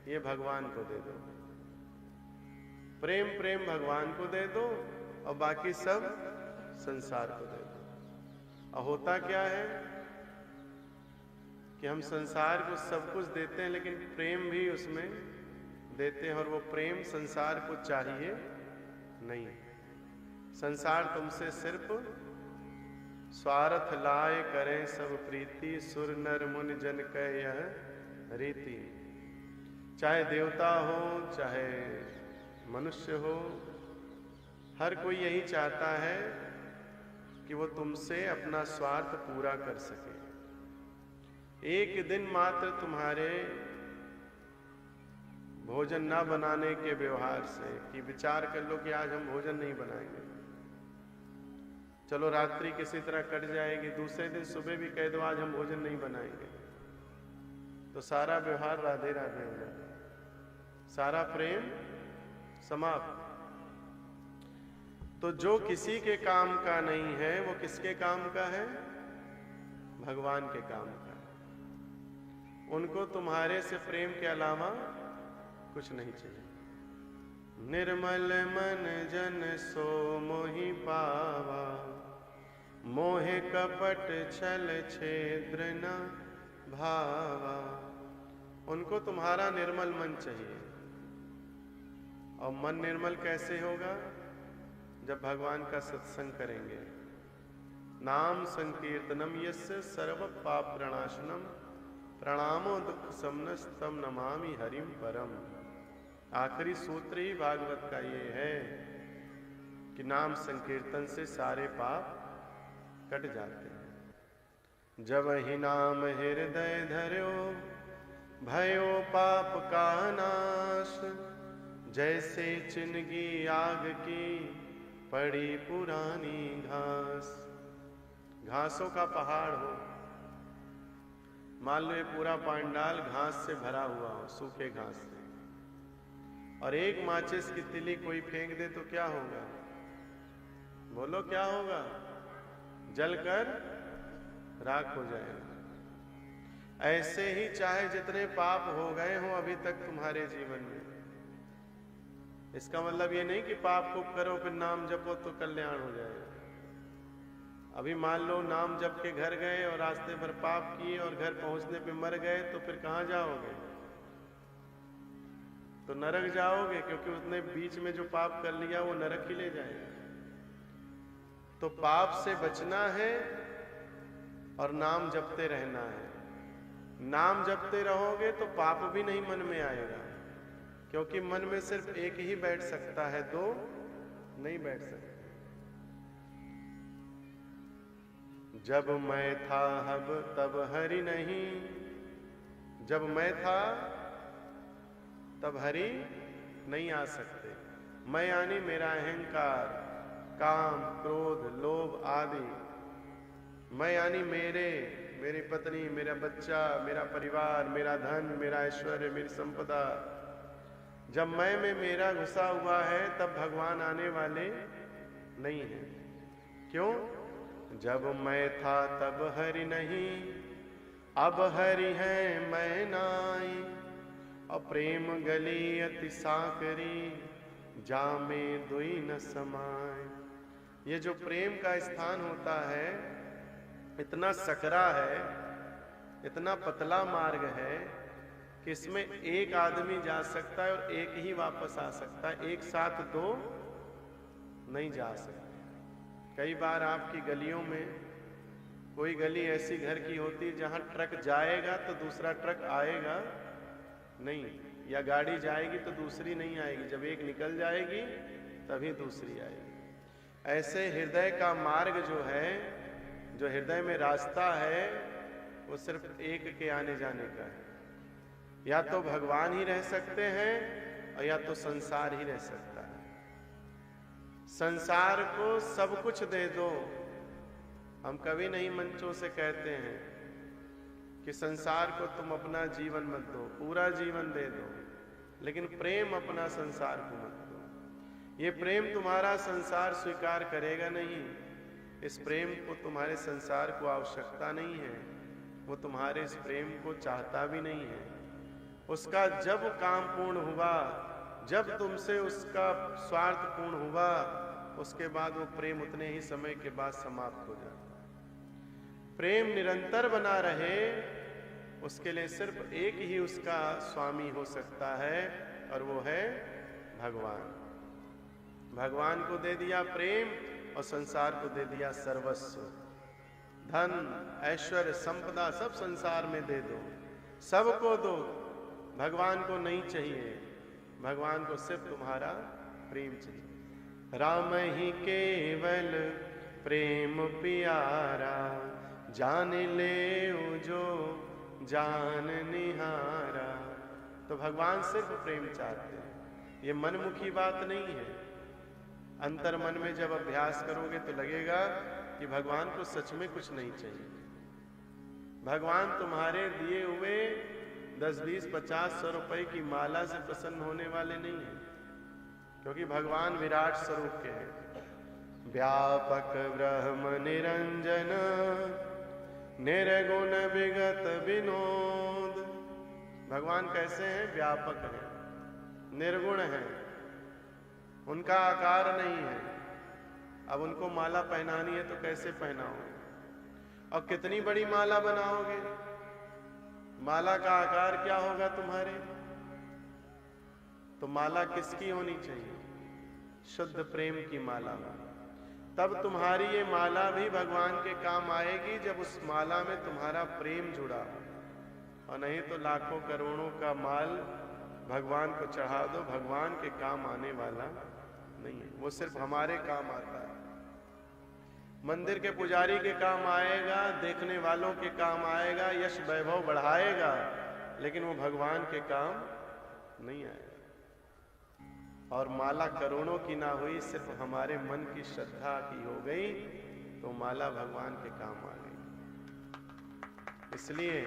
ये भगवान को दे दो। प्रेम प्रेम भगवान को दे दो और बाकी सब संसार को दे दो। और होता क्या है कि हम संसार को सब कुछ देते हैं, लेकिन प्रेम भी उसमें देते हैं, और वो प्रेम संसार को चाहिए नहीं। संसार तुमसे सिर्फ स्वार्थ लाए करें सब प्रीति, सुर नर मुनि जन कह यह रीति। चाहे देवता हो चाहे मनुष्य हो, हर कोई यही चाहता है कि वो तुमसे अपना स्वार्थ पूरा कर सके। एक दिन मात्र तुम्हारे भोजन ना बनाने के व्यवहार से, कि विचार कर लो कि आज हम भोजन नहीं बनाएंगे, चलो रात्रि किसी तरह कट जाएगी, दूसरे दिन सुबह भी कह दो आज हम भोजन नहीं बनाएंगे, तो सारा व्यवहार राधे राधे हो जाए, सारा प्रेम समाप्त। तो जो किसी के काम का नहीं है वो किसके काम का है? भगवान के काम का है। उनको तुम्हारे से प्रेम के अलावा कुछ नहीं चाहिए। निर्मल मन जन सो मोहि पावा, मोहे कपट छल छेद्र न भावा। उनको तुम्हारा निर्मल मन चाहिए। और मन निर्मल कैसे होगा? जब भगवान का सत्संग करेंगे। नाम संकीर्तनम यस्य सर्व पाप प्रणाशनम, प्रणामो दुख समनस तम नमामि हरिम परम। आखिरी सूत्र ही भागवत का ये है कि नाम संकीर्तन से सारे पाप कट जाते हैं। जब ही नाम हृदय धर्यो, भयो पाप का नाश। जैसे चिनगी आग की पड़ी पुरानी घास। घासों का पहाड़ हो, मान लो ये पूरा पांडाल घास से भरा हुआ हो, सूखे घास से, और एक माचिस की तिली कोई फेंक दे तो क्या होगा? बोलो क्या होगा? जलकर राख हो जाएगा। ऐसे ही चाहे जितने पाप हो गए हों अभी तक तुम्हारे जीवन में, इसका मतलब ये नहीं कि पाप को करो फिर नाम जपो तो कल्याण हो जाएगा। अभी मान लो नाम जप के घर गए और रास्ते पर पाप किए और घर पहुंचने पे मर गए, तो फिर कहां जाओगे? तो नरक जाओगे, क्योंकि उसने बीच में जो पाप कर लिया वो नरक ही ले जाएगा। तो पाप से बचना है और नाम जपते रहना है। नाम जपते रहोगे तो पाप भी नहीं मन में आएगा, क्योंकि मन में सिर्फ एक ही बैठ सकता है, दो नहीं बैठ सकते। जब मैं था हब तब हरि नहीं, जब मैं था तब हरि नहीं आ सकते। मैं यानी मेरा अहंकार, काम, क्रोध, लोभ आदि। मैं यानी मेरी पत्नी, मेरा बच्चा, मेरा परिवार, मेरा धन, मेरा ऐश्वर्य, मेरी संपदा। जब मैं में मेरा घुसा हुआ है तब भगवान आने वाले नहीं है। क्यों? जब मैं था तब हरि नहीं, अब हरि है मैं नाई। और प्रेम गली अति साकरी, जामे दुई न समाए। ये जो प्रेम का स्थान होता है इतना सकरा है, इतना पतला मार्ग है कि इसमें एक आदमी जा सकता है और एक ही वापस आ सकता है, एक साथ दो नहीं जा सकते। कई बार आपकी गलियों में कोई गली ऐसी घर की होती है जहां ट्रक जाएगा तो दूसरा ट्रक आएगा नहीं, या गाड़ी जाएगी तो दूसरी नहीं आएगी। जब एक निकल जाएगी तभी दूसरी आएगी। ऐसे हृदय का मार्ग जो है, जो हृदय में रास्ता है, वो सिर्फ एक के आने जाने का है। या तो भगवान ही रह सकते हैं और या तो संसार ही रह सकता है। संसार को सब कुछ दे दो। हम कभी नहीं मंचों से कहते हैं कि संसार को तुम अपना जीवन मत दो, पूरा जीवन दे दो, लेकिन प्रेम अपना संसार को मत दो। ये प्रेम तुम्हारा संसार स्वीकार करेगा नहीं। इस प्रेम को तुम्हारे संसार को आवश्यकता नहीं है, वो तुम्हारे इस प्रेम को चाहता भी नहीं है। उसका जब काम पूर्ण हुआ, जब तुमसे उसका स्वार्थ पूर्ण हुआ, उसके बाद वो प्रेम उतने ही समय के बाद समाप्त हो जाता। प्रेम निरंतर बना रहे, उसके लिए सिर्फ एक ही उसका स्वामी हो सकता है, और वो है भगवान। भगवान को दे दिया प्रेम और संसार को दे दिया सर्वस्व। धन, ऐश्वर्य, संपदा सब संसार में दे दो, सबको दो, भगवान को नहीं चाहिए। भगवान को सिर्फ तुम्हारा प्रेम चाहिए। राम ही केवल प्रेम प्यारा, जान ले जो जान निहारा। तो भगवान सिर्फ प्रेम चाहते हैं। ये मनमुखी बात नहीं है। अंतर मन में जब अभ्यास करोगे तो लगेगा कि भगवान को सच में कुछ नहीं चाहिए। भगवान तुम्हारे दिए हुए 10, 20, 50, 100 रुपए की माला से प्रसन्न होने वाले नहीं हैं, क्योंकि भगवान विराट स्वरूप के हैं। व्यापक ब्रह्म निरंजन, निर्गुण विगत विनोद। भगवान कैसे हैं? व्यापक हैं, निर्गुण हैं, उनका आकार नहीं है। अब उनको माला पहनानी है तो कैसे पहनाओगे? और कितनी बड़ी माला बनाओगे? माला का आकार क्या होगा तुम्हारे? तो माला किसकी होनी चाहिए? शुद्ध प्रेम की माला। तब तुम्हारी ये माला भी भगवान के काम आएगी, जब उस माला में तुम्हारा प्रेम जुड़ा। और नहीं तो लाखों करोड़ों का माल भगवान को चढ़ा दो, भगवान के काम आने वाला नहीं है। वो सिर्फ हमारे काम आता है। मंदिर के पुजारी के काम आएगा, देखने वालों के काम आएगा, यश वैभव बढ़ाएगा, लेकिन वो भगवान के काम नहीं आएगा। और माला करोड़ों की ना हुई, सिर्फ हमारे मन की श्रद्धा की हो गई, तो माला भगवान के काम आ गई। इसलिए